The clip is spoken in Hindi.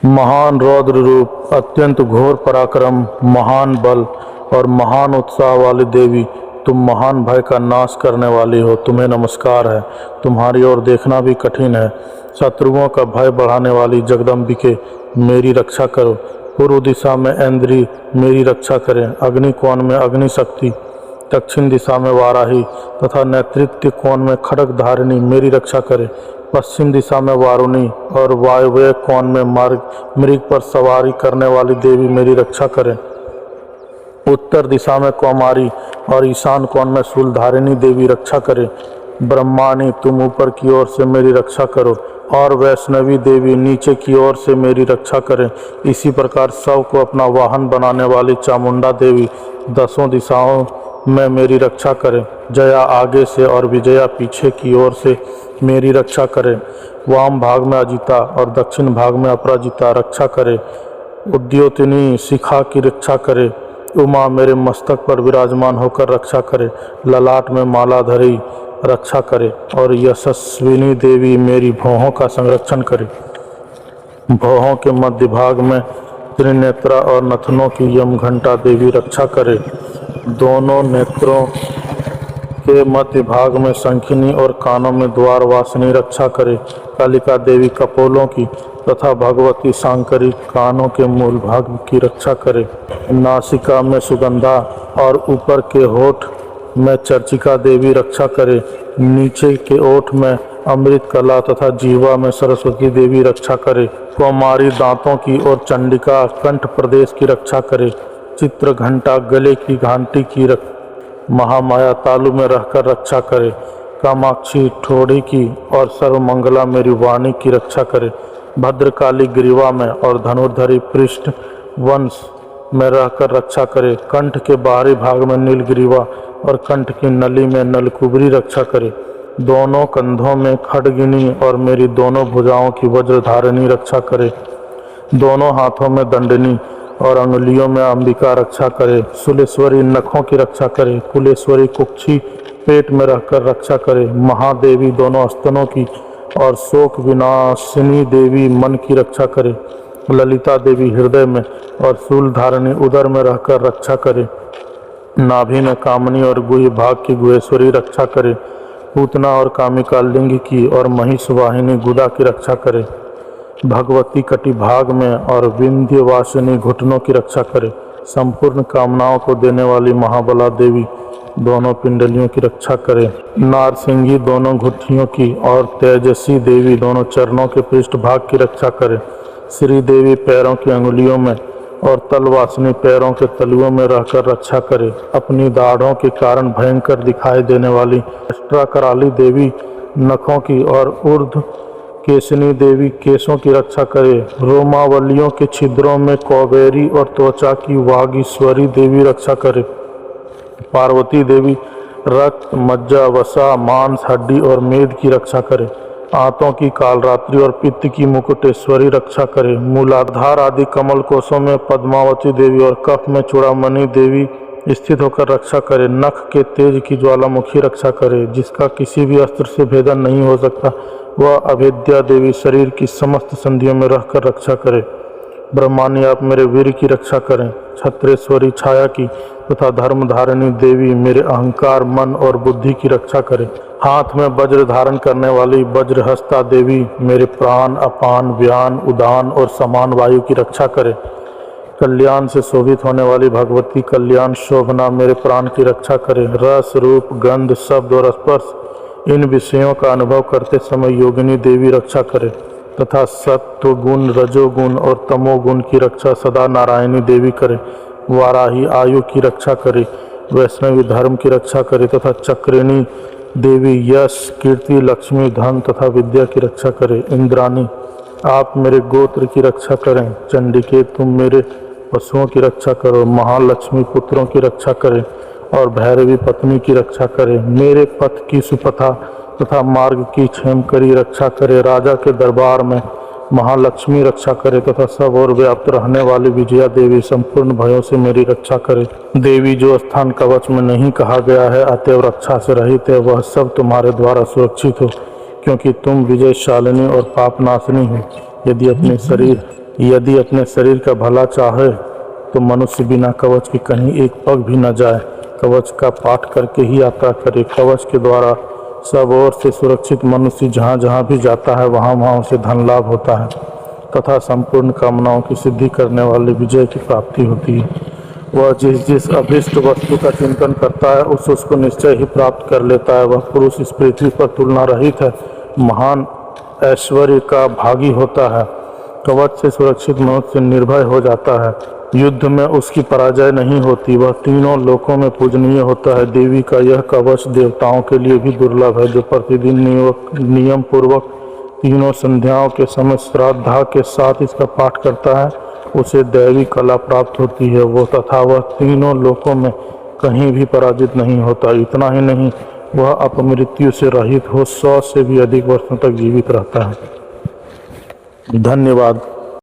महान रौद्र रूप, अत्यंत घोर पराक्रम, महान बल और महान उत्साह वाली देवी, तुम महान भय का नाश करने वाली हो। तुम्हें नमस्कार है। तुम्हारी ओर देखना भी कठिन है। शत्रुओं का भय बढ़ाने वाली जगदम्बिके, मेरी रक्षा करो। पूर्व दिशा में ऐन्द्री मेरी रक्षा करें। अग्नि कोण में अग्नि शक्ति, दक्षिण दिशा में वाराही तथा नेतृत्व कोण में खड्ग धारिणी मेरी रक्षा करे। पश्चिम दिशा में वारुणी और वायव्य कोण में मृग पर सवारी करने वाली देवी मेरी रक्षा करें। उत्तर दिशा में कौमारी और ईशान कोण में शूलधारिणी देवी रक्षा करे। ब्रह्माणी, तुम ऊपर की ओर से मेरी रक्षा करो और वैष्णवी देवी नीचे की ओर से मेरी रक्षा करें। इसी प्रकार सब को अपना वाहन बनाने वाली चामुंडा देवी दसों दिशाओं में मेरी रक्षा करें। जया आगे से और विजया पीछे की ओर से मेरी रक्षा करें। वाम भाग में अजिता और दक्षिण भाग में अपराजिता रक्षा करे। उद्योतिनी शिखा की रक्षा करे। उमा मेरे मस्तक पर विराजमान होकर रक्षा करे। ललाट में मालाधरी रक्षा करे और यशस्विनी देवी मेरी भौहों का संरक्षण करे। भौहों के मध्य भाग में त्रिनेत्रा और नथनों की यमघंटा देवी रक्षा करे। दोनों नेत्रों के मध्य भाग में शंखिनी और कानों में द्वारवासिनी रक्षा करे। कालिका देवी कपोलों की तथा भगवती शांकरी कानों के मूल भाग की रक्षा करे। नासिका में सुगंधा और ऊपर के होठ में चर्चिका देवी रक्षा करे। नीचे के ओठ में अमृत कला तथा जीवा में सरस्वती देवी रक्षा करे। कौमारी दांतों की और चंडिका कंठ प्रदेश की रक्षा करे। चित्र घंटा गले की घंटी की महामाया तालु में रहकर रक्षा करे। कामाक्षी ठोड़ी की और सर्वमंगला मेरी वाणी की रक्षा करे। भद्रकाली ग्रीवा में और धनुर्धरी पृष्ठ वंश में रहकर रक्षा करे। कंठ के बाहरी भाग में नीलग्रीवा और कंठ की नली में नलकुबरी रक्षा करे। दोनों कंधों में खड्गिनी और मेरी दोनों भुजाओं की वज्रधारिणी रक्षा करे। दोनों हाथों में दंडनी और अंगुलियों में अंबिका रक्षा करे। सुलेश्वरी नखों की रक्षा करे। कुलेश्वरी कुक्षी पेट में रहकर रक्षा करे। महादेवी दोनों स्तनों की और शोक विनाशिनी देवी मन की रक्षा करे। ललिता देवी हृदय में और शूलधारिणी उदर में रहकर रक्षा करे। नाभि में कामनी और गुह्य भाग की गुहेश्वरी रक्षा करे। पूतना और कामिका लिंग की और महिषवाहिनी गुदा की रक्षा करे। भगवती कटि भाग में और विंध्यवासिनी घुटनों की रक्षा करे। संपूर्ण कामनाओं को देने वाली महाबला देवी दोनों पिंडलियों की रक्षा करे। नारसिंगी दोनों घुटियों की और तेजस्वी देवी दोनों चरणों के पृष्ठ भाग की रक्षा करे। श्री देवी पैरों की अंगुलियों में और तलवासिनी पैरों के तलुओं में रहकर रक्षा करे। अपनी दाढ़ों के कारण भयंकर दिखाई देने वाली कराली देवी नखों की और ऊर्ध्व केशनी देवी केशों की रक्षा करे। रोमावलियों के छिद्रों में कौबेरी और त्वचा की वागीश्वरी देवी रक्षा करे। पार्वती देवी रक्त, मज्जा, वसा, मांस, हड्डी और मेद की रक्षा करे। आंतों की कालरात्रि और पित्त की मुकुटेश्वरी रक्षा करे। मूलाधार आदि कमल कोशों में पद्मावती देवी और कफ में चूड़ामणि देवी स्थित होकर रक्षा करे। नख के तेज की ज्वालामुखी रक्षा करे। जिसका किसी भी अस्त्र से भेदन नहीं हो सकता, वह अभेद्या देवी शरीर की समस्त संधियों में रहकर रक्षा करे। ब्रह्मानी, आप मेरे वीर की रक्षा करें। छत्रेश्वरी छाया की तथा धर्मधारिणी देवी मेरे अहंकार, मन और बुद्धि की रक्षा करे। हाथ में वज्र धारण करने वाली वज्रहस्ता देवी मेरे प्राण, अपान, व्यान, उदान और समान वायु की रक्षा करे। कल्याण से शोभित होने वाली भगवती कल्याण शोभना मेरे प्राण की रक्षा करे। रस, रूप, गंध, शब्द और स्पर्श इन विषयों का अनुभव करते समय योगिनी देवी रक्षा करे तथा सत्व गुण, रजोगुण और तमोगुण की रक्षा सदा नारायणी देवी करे। वाराही आयु की रक्षा करे। वैष्णवी धर्म की रक्षा करे तथा चक्रिणी देवी यश, कीर्ति, लक्ष्मी, धन तथा विद्या की रक्षा करे। इंद्राणी, आप मेरे गोत्र की रक्षा करें। चंडिके, तुम मेरे पशुओं की रक्षा करो। महालक्ष्मी पुत्रों की रक्षा करें और भैरवी पत्नी की रक्षा करे। मेरे पथ की सुपथा तथा मार्ग की क्षेमकरी रक्षा करे। राजा के दरबार में महालक्ष्मी रक्षा करे तथा सब और व्याप्त रहने वाली विजया देवी संपूर्ण भयों से मेरी रक्षा करे। देवी, जो स्थान कवच में नहीं कहा गया है अतएव रक्षा से रहित है, वह सब तुम्हारे द्वारा सुरक्षित हो, क्योंकि तुम विजयशालिनी और पापनाशिनी हो। यदि अपने शरीर यदि अपने शरीर का भला चाहे तो मनुष्य बिना कवच के कहीं एक पग भी न जाए। कवच का पाठ करके ही यात्रा करे। कवच के द्वारा सब ओर से सुरक्षित मनुष्य जहाँ जहाँ भी जाता है वहाँ वहाँ उसे धन लाभ होता है तथा संपूर्ण कामनाओं की सिद्धि करने वाले विजय की प्राप्ति होती है। वह जिस जिस अभिष्ट वस्तु का चिंतन करता है उसको निश्चय ही प्राप्त कर लेता है। वह पुरुष इस पृथ्वी पर तुलना रहित है, महान ऐश्वर्य का भागी होता है। कवच से सुरक्षित मनुष्य निर्भय हो जाता है। युद्ध में उसकी पराजय नहीं होती। वह तीनों लोकों में पूजनीय होता है। देवी का यह कवच देवताओं के लिए भी दुर्लभ है। जो प्रतिदिन नियम पूर्वक तीनों संध्याओं के समय श्रद्धा के साथ इसका पाठ करता है उसे दैवी कला प्राप्त होती है। वो तथा वह तीनों लोकों में कहीं भी पराजित नहीं होता। इतना ही नहीं, वह अपमृत्यु से रहित हो 100 से भी अधिक वर्षों तक जीवित रहता है। धन्यवाद।